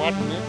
1908 में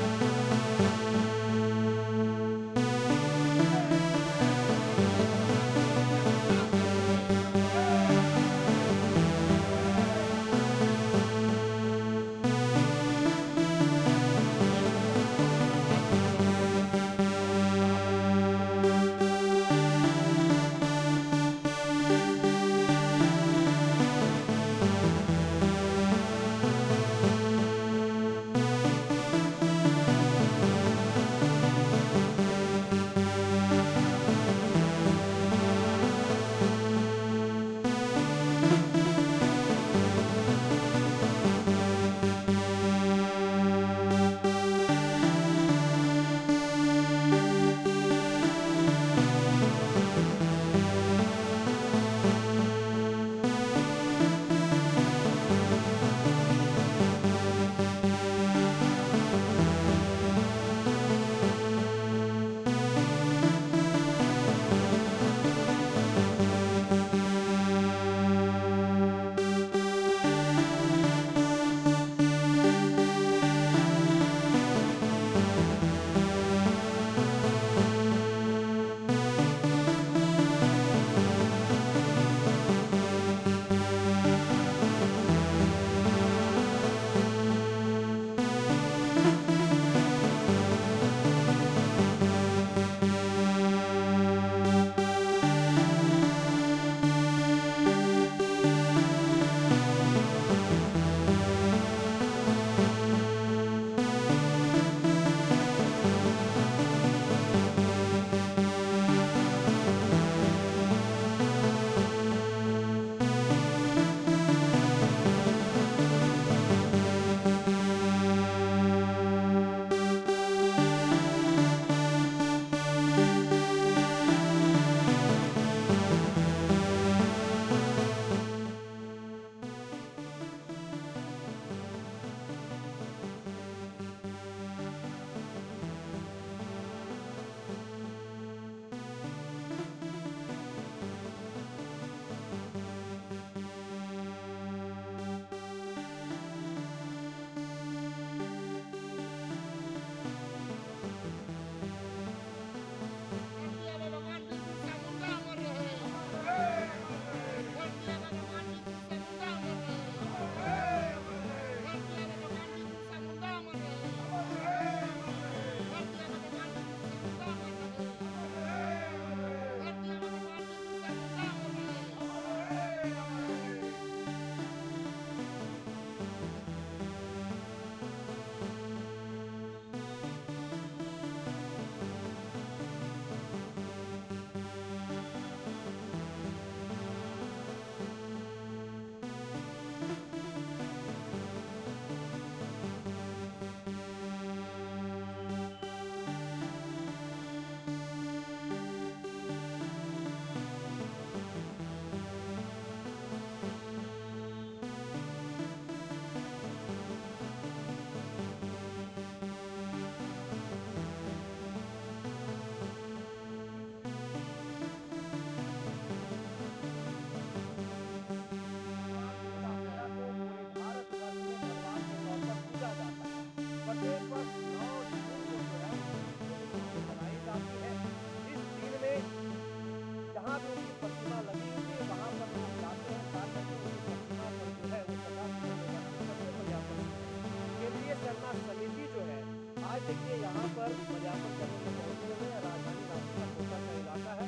देखिए यहाँ पर मल्यापन करने के मौके में राजधानी रांची का कोटा का इलाका है।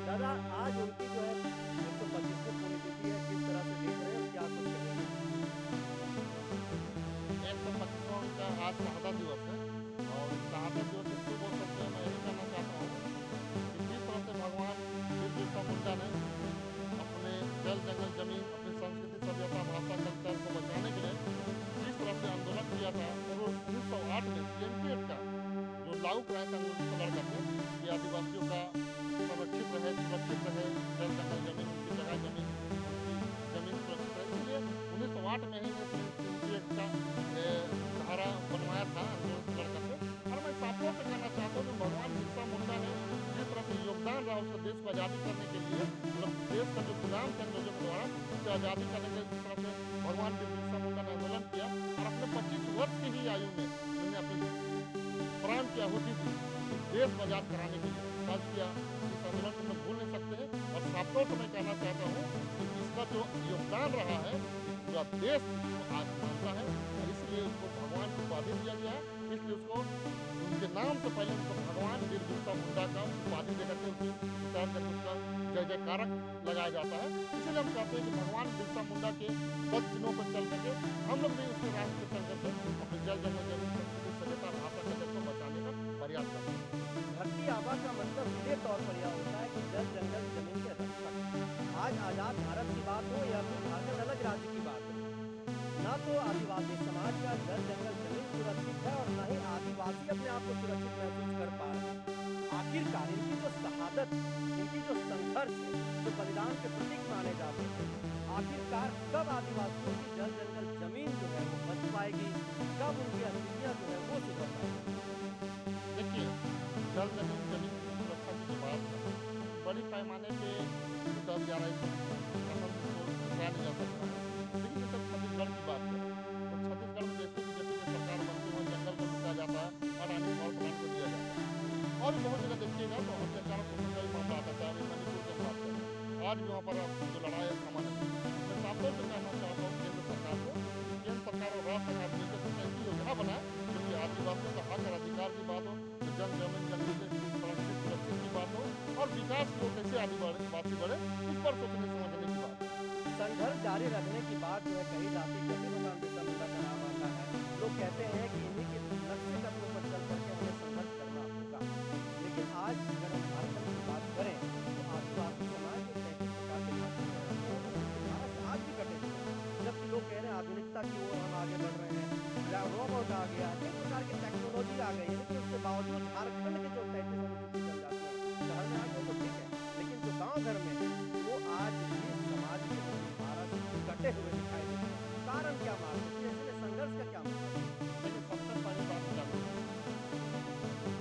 दादा आज उनकी जो है 125वीं पुण्यतिथि है, किस तरह से देख रहे हैं और क्या कुछ कहेंगे? 125वां उनका आज शहादत दिवस है और इस शहादत दिवस के शुभ अवसर पे मैं यही कहना चाहता हूँ कि जिस तरह से भगवान बिरसा मुंडा ने अपने जल जंगल जमीन अपनी संस्कृति सभ्यता भाषा कल्चर को बचाने के लिए जिस तरह से आंदोलन किया था और वो 1908 में CMT एक्ट का जो लागू कराया था अंग्रेजों को लड़ करके कि आदिवासियों का संरक्षित रहे सुरक्षित रहे जल जंगल जमीन उनकी जगह जमीन उनकी जमीन सुरक्षित रहे, इसलिए 1908 में ही CMT एक्ट का धारा बनवाया था आंदोलन से लड़ करके। और मैं साफ तौर पर कहना चाहता हूँ कि भगवान बिरसा मुंडा ने जिस तरह से योगदान रहा उसको देश को आज़ादी करने के लिए, मतलब देश का जो गुलाम थे अंग्रेजों के द्वारा उससे आज़ादी करने के लिए जिस तरह से भगवान बिरसा मुंडा ने आंदोलन किया और अपने 25 वर्ष की ही आयु में उन्होंने देश को आजाद कराने के लिए आज किया। इस आंदोलन को हम लोग भूल नहीं सकते हैं और साफ तौर पर मैं कहना चाहता हूँ कि इसका जो योगदान रहा है पूरा देश इसको आज मानता है और इसलिए उसको भगवान की उपाधि दिया गया है। इसलिए उसको उनके नाम से पहले उनको भगवान वीर बिरसा मुंडा का उपाधि देकर के उसकी उसका जय जयकारक लगाया जाता है। इसलिए हम चाहते हैं कि भगवान बिरसा मुंडा के 10 दिनों पर चल करके हम लोग भी उसके रास्ते पर चल करके अपने जल जंगल जमीन संस्कृति सभ्यता भाषा कल्चर को बचाने का प्रयास करते हैं। धरती आबा का मतलब सीधे तौर पर यह होता है कि जल जंगल जमीन के रक्षक। आज आजाद भारत की बात हो या फिर झारखंड अलग राज्य की बात हो, ना तो आदिवासी समाज का जल जंगल जमीन सुरक्षित है और न ही आदिवासी अपने आप को सुरक्षित महसूस कर पा रहे हैं। आखिरकार इनकी जो शहादत, इनकी जो संघर्ष है, जो बलिदान के प्रतीक माने जाते हैं, आखिरकार कब आदिवासियों की जल जंगल जमीन जो है वो बच पाएगी, कब उनकी अस्तित्व जो है वो सुधर पाएगी? देखिए, जल जमीन जमीन की सुरक्षा की जो बात है बड़ी पैमाने पे सब जा रहा है, नहीं जा सकता है। लेकिन जब छत्तीसगढ़ की बात करें तो छत्तीसगढ़ में जैसे बीजेपी की सरकार बनती है जंगल को लूटा जाता है और अडानी पावर प्लांट को दिया जाता है। और बहुत जगह देखिएगा तो अत्याचार शोषण का भी मामला आता है। अभी मणिपुर की बात करें, आज भी वहाँ पर जो लड़ाई है सामान्य मैं साफ तौर से कहना चाहता हूँ केंद्र सरकार को, केंद्र सरकार और राज्य सरकार मिलकर कुछ ऐसी योजना बनाए जो कि आदिवासियों का हक और अधिकार की बात हो, जो जल जमीन जंगल से सुरक्षित की बात हो और विकास को कैसे आदिवासी बढ़े इस पर सोचने समझने की बात। संघर्ष जारी रखने की बात जो है कही जाती है, जब भी भगवान बिरसा मुंडा का नाम आता है लोग कहते हैं कि इन्हीं के नक्शे कदमों पर चल करके हमें संघर्ष करना होगा। लेकिन आज अगर हम झारखंड की बात करें तो आदिवासी समाज जो 33 प्रकार के भारत आज भी कटे हुए हैं। जबकि लोग कह रहे हैं आधुनिकता की ओर हम आगे बढ़ रहे हैं, रोबोट आ गया, कई प्रकार की टेक्नोलॉजी आ गई है, लेकिन उसके बावजूद झारखंड के जो 33 अनुसूचित जनजाति है शहर में आज तो ठीक है, लेकिन जो गाँव घर में है वो आज भी समाज के कटे हुए दिखाई देते हैं। कारण क्या मानते हैं? इसलिए संघर्ष का क्या मतलब? लेकिन सबसे पहली बात जागरूक,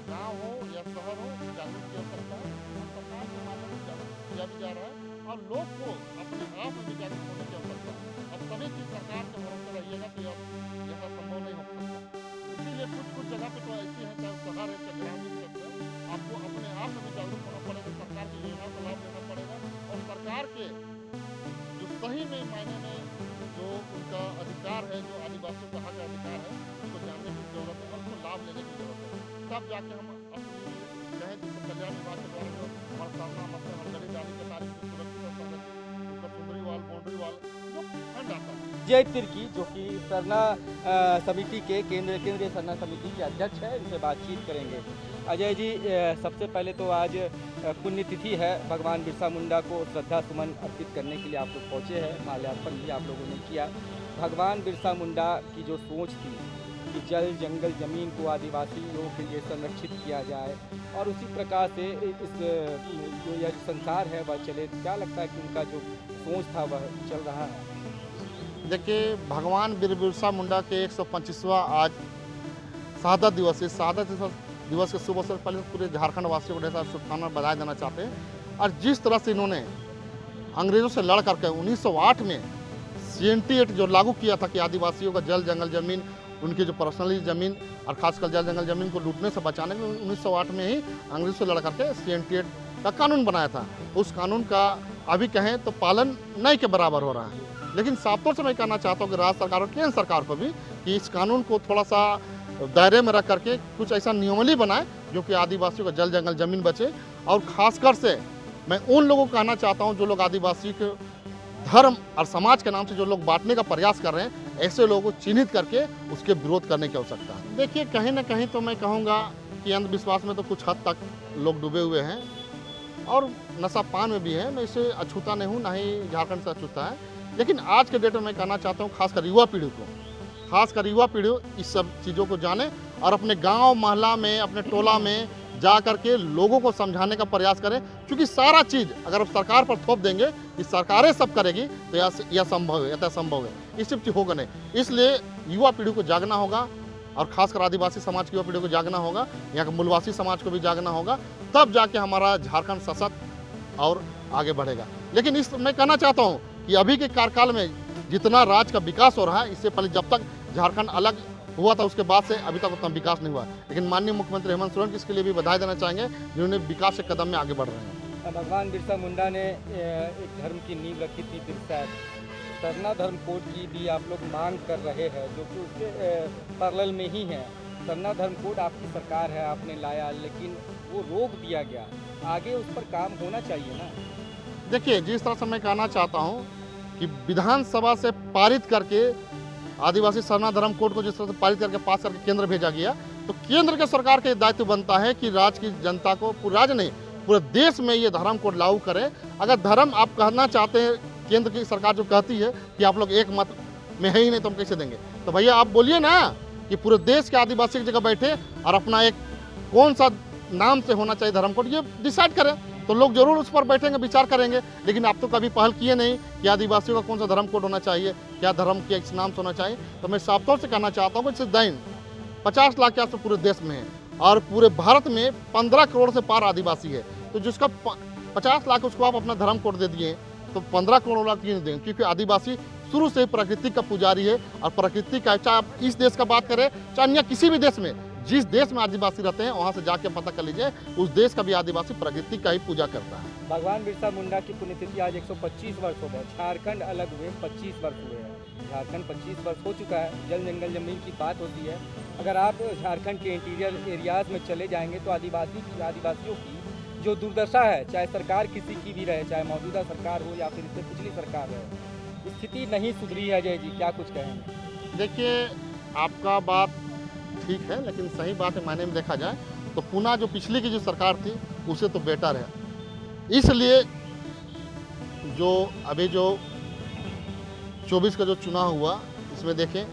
गाँव हो या शहर हो, जागरूक किया सकता है और सरकार के माध्यम से जागरूक किया भी जा रहा है और लोग को अपने आप में भी जागरूक होने की आवश्यकता है। अब सभी चीज सरकार के भरोसे रहिएगा तो यह संभव नहीं हो सकता। इसीलिए कुछ जगह पे तो ऐसी है, चाहे शहर है चाहे ग्रामीण क्षेत्र है, आपको अपने आप में भी जागरूक होना पड़ेगा, सरकार की योजना का लाभ लेना पड़ेगा और सरकार के जो सही में मायने में जो उनका अधिकार है, जो आदिवासियों का हक अधिकार है, उसको जानने की जरूरत है और उसको लाभ लेने की जरूरत है। तब जाके हम अपनी चाहे जिसको कल्याण विभाग के द्वारा जो हमारा सामना मतलब हरगढ़ी डाली के तारीख से सुरक्षित और संगठित उसका सुंदरी वाल बाउंड्री वाल जो फंड आता है। जय तिर्की जो कि सरना समिति के केंद्रीय सरना समिति के अध्यक्ष है, इनसे बातचीत करेंगे। अजय जी, सबसे पहले तो आज पुण्यतिथि है, भगवान बिरसा मुंडा को श्रद्धा सुमन अर्पित करने के लिए आप लोग पहुँचे हैं, माल्यार्पण भी आप लोगों ने किया। भगवान बिरसा मुंडा की जो सोच थी कि जल जंगल ज़मीन को आदिवासियों के लिए संरक्षित किया जाए और उसी प्रकार से इस जो यह संसार है वह चले, क्या लगता है कि उनका जो सोच था वह चल रहा है? देखिए, भगवान वीर बिरसा मुंडा के 125वां आज शहादत दिवस है। शहादत दिवस के शुभ अवसर पहले पूरे झारखंड वासियों को ढेर सारा शुभकामना बधाई देना चाहते हैं। और जिस तरह से इन्होंने अंग्रेज़ों से लड़ करके 1908 में CNT एक्ट जो लागू किया था कि आदिवासियों का जल जंगल ज़मीन, उनकी जो पर्सनली ज़मीन और खासकर जल जंगल ज़मीन को लूटने से बचाने में 1908 में ही अंग्रेज़ों से लड़ करके CNT एक्ट का कानून बनाया था। उस कानून का अभी कहें तो पालन नहीं के बराबर हो रहा है। लेकिन साफ तौर से मैं कहना चाहता हूँ कि राज्य सरकार और केंद्र सरकार को भी कि इस कानून को थोड़ा सा दायरे में रख करके कुछ ऐसा नियमावली बनाए जो कि आदिवासियों का जल जंगल ज़मीन बचे। और ख़ासकर से मैं उन लोगों को कहना चाहता हूँ जो लोग आदिवासी के धर्म और समाज के नाम से जो लोग बांटने का प्रयास कर रहे हैं, ऐसे लोगों को चिन्हित करके उसके विरोध करने की आवश्यकता है। देखिए, कहीं ना कहीं तो मैं कहूँगा कि अंधविश्वास में तो कुछ हद तक लोग डूबे हुए हैं और नशा पान में भी है। मैं इसे अछूता नहीं हूँ, ना ही झारखंड से अछूता है। लेकिन आज के डेट में मैं कहना चाहता हूँ खासकर युवा पीढ़ी इस सब चीज़ों को जाने और अपने गांव मोहल्ला में, अपने टोला में जा कर के लोगों को समझाने का प्रयास करें। क्योंकि सारा चीज़ अगर आप सरकार पर थोप देंगे कि सरकारें सब करेगी तो यह संभव है, यथा संभव है, इस सब चीज़ होगा नहीं। इसलिए युवा पीढ़ी को जागना होगा और खासकर आदिवासी समाज की युवा पीढ़ी को जागना होगा, यहाँ के मूलवासी समाज को भी जागना होगा, तब जाके हमारा झारखंड सशक्त और आगे बढ़ेगा। लेकिन मैं कहना चाहता हूँ कि अभी के कार्यकाल में जितना राज्य का विकास हो रहा है, इससे पहले जब तक झारखंड अलग हुआ था उसके बाद से अभी तक उतना विकास नहीं हुआ। लेकिन माननीय मुख्यमंत्री हेमंत सोरेन इसके लिए भी बधाई देना चाहेंगे, जिन्होंने विकास के कदम में आगे बढ़ रहे हैं। भगवान बिरसा मुंडा ने एक धर्म की नींव रखी थी बिरसा। सरना धर्म कोड की भी आप लोग मांग कर रहे हैं, जो कि उसके पैरेलल में ही है। सरना धर्म कोड आपकी सरकार है, आपने लाया, लेकिन वो रोक दिया गया। आगे उस पर काम होना चाहिए ना। देखिए, जिस तरह से मैं कहना चाहता हूँ कि विधानसभा से पारित करके आदिवासी सरना धर्म कोड को जिस तरह से पारित करके पास करके केंद्र भेजा गया, तो केंद्र के सरकार के दायित्व बनता है कि राज्य की जनता को, पूरे राज्य नहीं पूरे देश में ये धर्म कोड लागू करें। अगर धर्म आप कहना चाहते हैं, केंद्र की सरकार जो कहती है कि आप लोग एक मत में है ही नहीं तो हम कैसे देंगे, तो भैया आप बोलिए ना कि पूरे देश के आदिवासी की जगह बैठे और अपना एक कौन सा नाम से होना चाहिए धर्म कोड, ये डिसाइड करें, तो लोग जरूर उस पर बैठेंगे, विचार करेंगे। लेकिन आप तो कभी पहल किए नहीं कि आदिवासियों का कौन सा धर्म कोड होना चाहिए, क्या धर्म के इस नाम से होना चाहिए। तो मैं साफ तौर से कहना चाहता हूँ कि सिद्धाइन 50 लाख के आसपास पूरे देश में है और पूरे भारत में 15 करोड़ से पार आदिवासी है। तो जिसका 50 लाख उसको आप अपना धर्म कोड दे दिए, तो 15 करोड़ लाख क्यों नहीं देंगे? क्योंकि आदिवासी शुरू से प्रकृति का पुजारी है और प्रकृति का, चाहे आप इस देश का बात करें चाहे अन्य किसी भी देश में, जिस देश में आदिवासी रहते हैं वहाँ से जाके पता कर लीजिए, उस देश का भी आदिवासी प्रकृति का ही पूजा करता है। भगवान बिरसा मुंडा की पुण्यतिथि आज 125 वर्ष हो गए। झारखंड अलग हुए 25 वर्ष हुए हैं। झारखंड 25 वर्ष हो चुका है। जल जंगल जमीन की बात होती है। अगर आप झारखंड के इंटीरियर एरियाज में चले जाएंगे तो आदिवासियों की जो दुर्दशा है, चाहे सरकार किसी की भी रहे, चाहे मौजूदा सरकार हो या फिर इससे पिछली सरकार रहे, स्थिति नहीं सुधरी है। अजय जी, क्या कुछ कहेंगे? देखिए, आपका बात ठीक है, लेकिन सही बात है मायने में देखा जाए तो पुनः जो पिछली की जो सरकार थी उसे तो बेटर है। इसलिए जो अभी जो 24 का जो चुनाव हुआ, इसमें देखें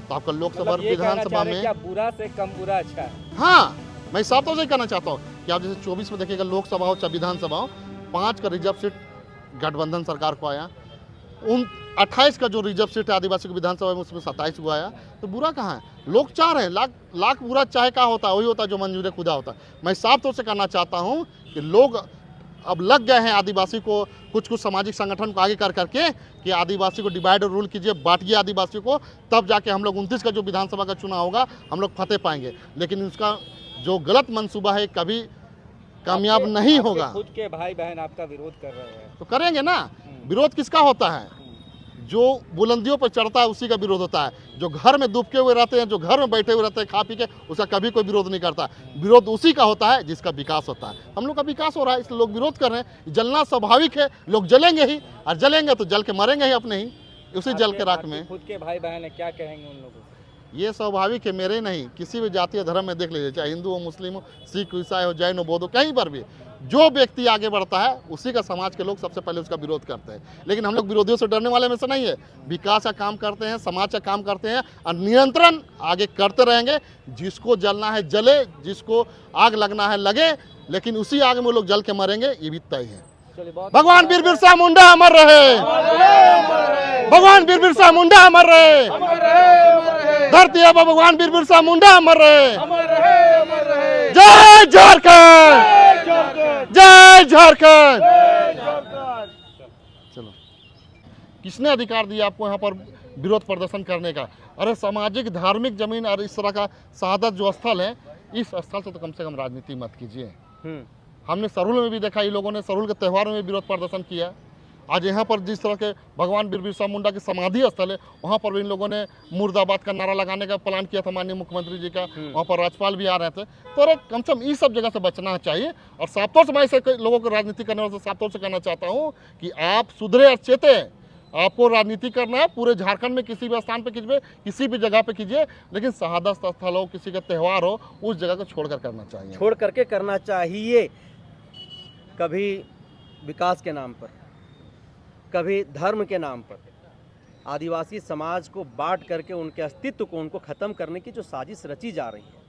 तो आपका लोकसभा और विधानसभा में क्या बुरा से कम बुरा अच्छा है? हाँ, मैं साफ तौर से कहना चाहता हूँ कि आप जैसे 24 में देखिएगा, लोकसभा हो चाहे विधानसभा हो, 5 का रिजर्व सीट गठबंधन सरकार को आया, 28 का जो रिजर्व सीट है आदिवासी को विधानसभा में, उसमें 27 को आया। तो बुरा कहाँ है? लोग चाह रहे हैं, लाख बुरा चाहे क्या होता है, वही होता है जो मंजूर खुदा होता है। मैं साफ तौर से कहना चाहता हूँ कि लोग अब लग गए हैं आदिवासी को, कुछ सामाजिक संगठन को आगे कर करके कि आदिवासी को डिवाइड और रूल कीजिए, बांटिए आदिवासियों को, तब जाके हम लोग 29 का जो विधानसभा का चुनाव होगा हम लोग फतेह पाएंगे। लेकिन उसका जो गलत मंसूबा है कभी कामयाब नहीं होगा। खुद के भाई बहन आपका विरोध कर रहे हैं तो करेंगे ना। विरोध किसका होता है? जो बुलंदियों पर चढ़ता है उसी का विरोध होता है। जो घर में दुबके हुए रहते हैं, जो घर में बैठे हुए रहते हैं खा पी के, उसका कभी कोई विरोध नहीं करता। विरोध उसी का होता है जिसका विकास होता है। हम लोग का विकास हो रहा है, इसलिए लोग विरोध कर रहे हैं। जलना स्वाभाविक है, लोग जलेंगे ही, और जलेंगे तो जल के मरेंगे ही अपने ही उसी जल के राख में। खुद के भाई बहन है, क्या कहेंगे उन लोगों को? ये स्वाभाविक है, मेरे नहीं, किसी भी जातीय धर्म में देख लीजिए, चाहे हिंदू हो, मुस्लिम हो, सिख ईसाई हो, जैन हो, बौद्ध हो, कहीं पर भी जो व्यक्ति आगे बढ़ता है उसी का समाज के लोग सबसे पहले उसका विरोध करते हैं। लेकिन हम लोग विरोधियों से डरने वाले में से नहीं है। विकास का काम करते हैं, समाज का काम करते हैं और निरंतरण आगे करते रहेंगे। जिसको जलना है जले, जिसको आग लगना है लगे, लेकिन उसी आग में लोग जल के मरेंगे, ये भी तय है। भगवान वीर बिरसा मुंडा अमर रहे, भगवान वीर बिरसा मुंडा अमर रहे, धरती है भगवान वीर बिरसा मुंडा अमर रहे। जय झारखंड, जय झारखंड। चलो, किसने अधिकार दिया आपको यहाँ पर विरोध प्रदर्शन करने का? अरे सामाजिक धार्मिक जमीन और इस तरह का शहादत जो स्थल है, इस स्थल से तो कम से कम राजनीति मत कीजिए। हमने सरूल में भी देखा, ये लोगों ने सरूल के त्योहारों में विरोध प्रदर्शन किया। आज यहाँ पर जिस तरह के भगवान वीर बिरसा मुंडा की समाधि स्थल है, वहाँ पर भी इन लोगों ने मुर्दाबाद का नारा लगाने का प्लान किया था माननीय मुख्यमंत्री जी का। वहाँ पर राज्यपाल भी आ रहे थे। तो अरे कम से कम इस सब जगह से बचना चाहिए। और साफ तौर से मैं ऐसे लोगों को राजनीति करने वाले से साफ तौर से कहना चाहता हूँ कि आप सुधरे और चेते। आपको राजनीति करना है पूरे झारखंड में किसी भी स्थान पे कीजिए, किसी भी जगह पे कीजिए, लेकिन शहादत स्थल हो, किसी का त्यौहार हो, उस जगह को छोड़कर करना चाहिए, छोड़ करके करना चाहिए। कभी विकास के नाम पर, कभी धर्म के नाम पर आदिवासी समाज को बांट करके उनके अस्तित्व को, उनको ख़त्म करने की जो साजिश रची जा रही है,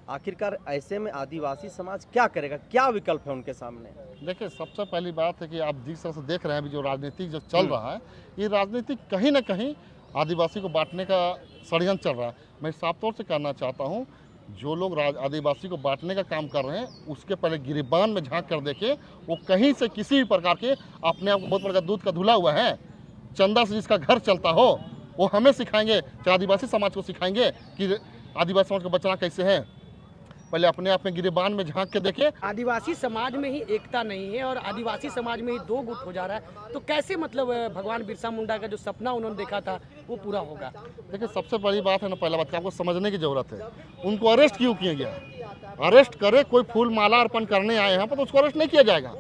आखिरकार ऐसे में आदिवासी समाज क्या करेगा? क्या विकल्प है उनके सामने? देखिए, सबसे पहली बात है कि आप जिस तरह से देख रहे हैं अभी जो राजनीति जो चल रहा है, ये राजनीति कहीं ना कहीं आदिवासी को बांटने का षड्यंत्र चल रहा है। मैं साफ तौर से कहना चाहता हूँ, जो लोग आदिवासी को बांटने का काम कर रहे हैं, उसके पहले गिरिबान में झांक कर देखे, वो कहीं से किसी भी प्रकार के अपने आप को बहुत बड़ा दूध का धुला हुआ है, चंदा से जिसका घर चलता हो, वो हमें सिखाएंगे, चाहे आदिवासी समाज को सिखाएंगे कि आदिवासी समाज को बचना कैसे है, पहले अपने आप में गिरेबान में झांक के देखे। आदिवासी समाज में ही एकता नहीं है और आदिवासी समाज में ही दो गुट हो जा रहा है, तो कैसे मतलब भगवान बिरसा मुंडा का जो सपना उन्होंने देखा था वो पूरा होगा? देखिए, सबसे बड़ी बात है ना, पहला बात आपको समझने की जरूरत है, उनको अरेस्ट क्यों किया गया? अरेस्ट करे, कोई फूल माला अर्पण करने आए यहाँ पर तो उसको अरेस्ट नहीं किया जाएगा।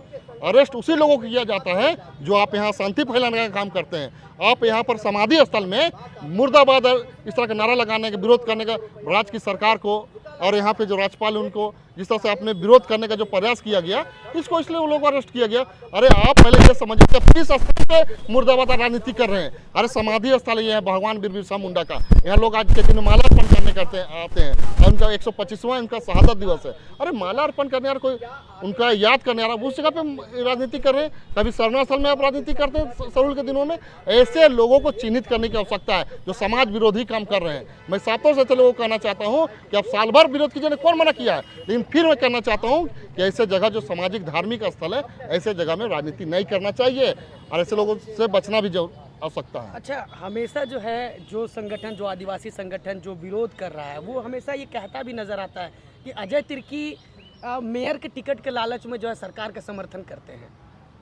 अरेस्ट उसी लोगों को किया जाता है जो आप यहाँ शांति फैलाने का काम करते हैं। आप यहाँ पर समाधि स्थल में मुर्दाबाद इस तरह का नारा लगाने का, विरोध करने का राज्य की सरकार को और यहाँ पे जो राज्यपाल है उनको जिस तरह से आपने विरोध करने का जो प्रयास किया गया, इसको इसलिए उन लोगों को अरेस्ट किया गया। अरे आप पहले ये समझिए कि किस स्थल पे मुर्दाबाद राजनीति कर रहे हैं? अरे समाधि स्थल ये है भगवान बिरसा मुंडा का, यहाँ लोग आज के दिन माला अर्पण करने करते हैं, आते हैं। उनका 125वां इनका शहादत दिवस है। अरे माला अर्पण करने यार, कोई उनका याद करने यार, उस जगह पे राजनीति कर रहे हैं। कभी सरना स्थल में आप राजनीति करते हैं सरूल के दिनों में। ऐसे लोगों को चिन्हित करने की आवश्यकता है जो समाज विरोधी काम कर रहे हैं। मैं सातों से लोगों को कहना चाहता हूँ कि आप साल भर विरोध कीजिए, कौन मना किया है, लेकिन फिर मैं कहना चाहता हूँ कि ऐसे जगह जो सामाजिक धार्मिक स्थल है, ऐसे जगह में राजनीति नहीं करना चाहिए और ऐसे लोगों से बचना भी आवश्यकता है। अच्छा, हमेशा जो है जो संगठन, जो आदिवासी संगठन जो विरोध कर रहा है, वो हमेशा ये कहता भी नजर आता है कि अजय तिर्की मेयर के टिकट के लालच में जो है सरकार का समर्थन करते हैं।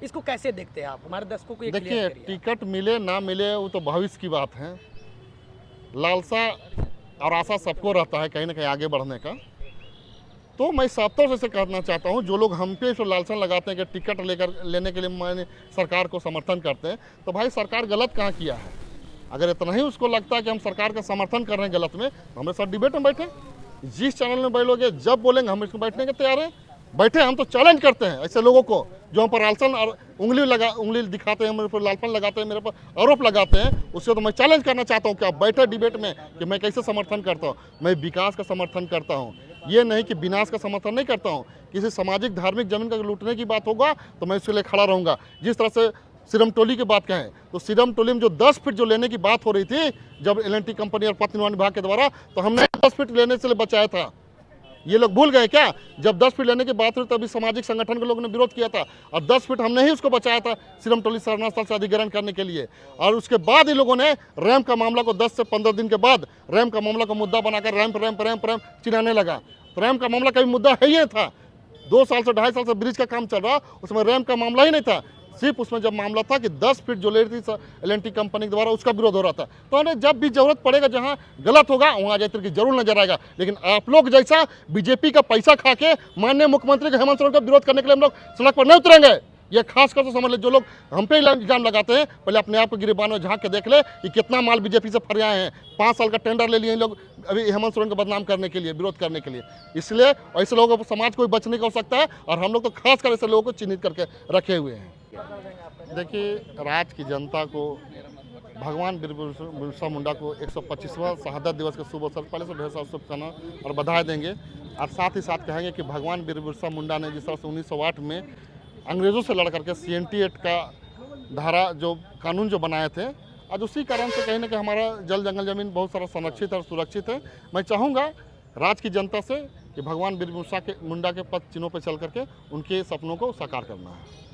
इसको कैसे देखते हैं आप? हमारे दर्शकों को देखिए, टिकट मिले ना मिले वो तो भविष्य की बात है। लालसा और आशा सबको रहता है कहीं ना कहीं आगे बढ़ने का। तो मैं सातों से कहना चाहता हूँ, जो लोग हम पे जो लालसा लगाते हैं कि टिकट लेने के लिए मैंने सरकार को समर्थन करते हैं, तो भाई सरकार गलत कहाँ किया है? अगर इतना ही उसको लगता है कि हम सरकार का समर्थन कर रहे हैं गलत में, तो हमारे साथ डिबेट में बैठे। जिस चैनल में बैठोगे, जब बोलेंगे हम इसको बैठने के तैयार हैं, बैठे। हम तो चैलेंज करते हैं ऐसे लोगों को जो हम पर लालसन और उंगली दिखाते हैं, मेरे पर लालपन लगाते हैं, मेरे पर आरोप लगाते हैं। उससे तो मैं चैलेंज करना चाहता हूँ कि आप बैठे डिबेट में कि मैं कैसे समर्थन करता हूँ। मैं विकास का समर्थन करता हूँ, ये नहीं कि विनाश का समर्थन नहीं करता हूँ। किसी सामाजिक धार्मिक जमीन का लूटने की बात होगा तो मैं उसके लिए खड़ा रहूँगा। जिस तरह से सीरम टोली की बात कहें तो सीरम टोली में जो 10 फीट जो लेने की बात हो रही थी जब L&T कंपनी और पथ निर्माण विभाग के द्वारा, तो हमने 10 फीट लेने से बचाया था। ये लोग भूल गए क्या? जब 10 फीट लेने की बात हुई तभी सामाजिक संगठन के लोगों ने विरोध किया था और 10 फीट हमने ही उसको बचाया था सीरम टोली सरना स्थल से अधिग्रहण करने के लिए। और उसके बाद ही लोगों ने रैंप का मामला को 10 से 15 दिन के बाद रैंप का मामला को मुद्दा बनाकर रैंप चिढ़ाने लगा। तो रैंप का मामला कभी मुद्दा है ही नहीं था। 2 साल से 2.5 साल से ब्रिज का काम चल रहा, उसमें रैंप का मामला ही नहीं था। सिर्फ उसमें जब मामला था कि 10 फीट जो ले रही थी L&T कंपनी के द्वारा, उसका विरोध हो रहा था। तो हमें जब भी जरूरत पड़ेगा, जहां गलत होगा वहां अजय तिर्की जरूर नजर आएगा। लेकिन आप लोग जैसा बीजेपी का पैसा खा के माननीय मुख्यमंत्री के हेमंत सोरेन का विरोध करने के लिए हम लोग सड़क पर नहीं उतरेंगे। ये खासकर से समझ ले, जो लोग हम पे इल्जाम लगाते हैं, पहले अपने आप को गिरेबान में झांक के देख ले कि कितना माल बीजेपी से फर आए हैं। 5 साल का टेंडर ले लिए इन लोग अभी हेमंत सोरेन को बदनाम करने के लिए, विरोध करने के लिए। इसलिए ऐसे लोगों को समाज को बचने की आवश्यकता है और हम लोग तो खासकर ऐसे लोगों को चिन्हित करके रखे हुए हैं। देखिए, राज्य की जनता को भगवान बिरसा मुंडा को 125वां शहादत दिवस के शुभ अवसर पहले से ढेर सारा शुभकामना और बधाई देंगे। और साथ ही साथ कहेंगे कि भगवान बिरसा मुंडा ने जिस तरह से 1908 में अंग्रेज़ों से लड़ करके CNT एक्ट का धारा जो कानून जो बनाए थे, आज उसी कारण से कहीं ना कहीं हमारा जल जंगल जमीन बहुत सारा संरक्षित और सुरक्षित है। मैं चाहूँगा राज्य की जनता से कि भगवान बिरसा मुंडा के पद चिन्हों पर चल करके उनके सपनों को साकार करना है।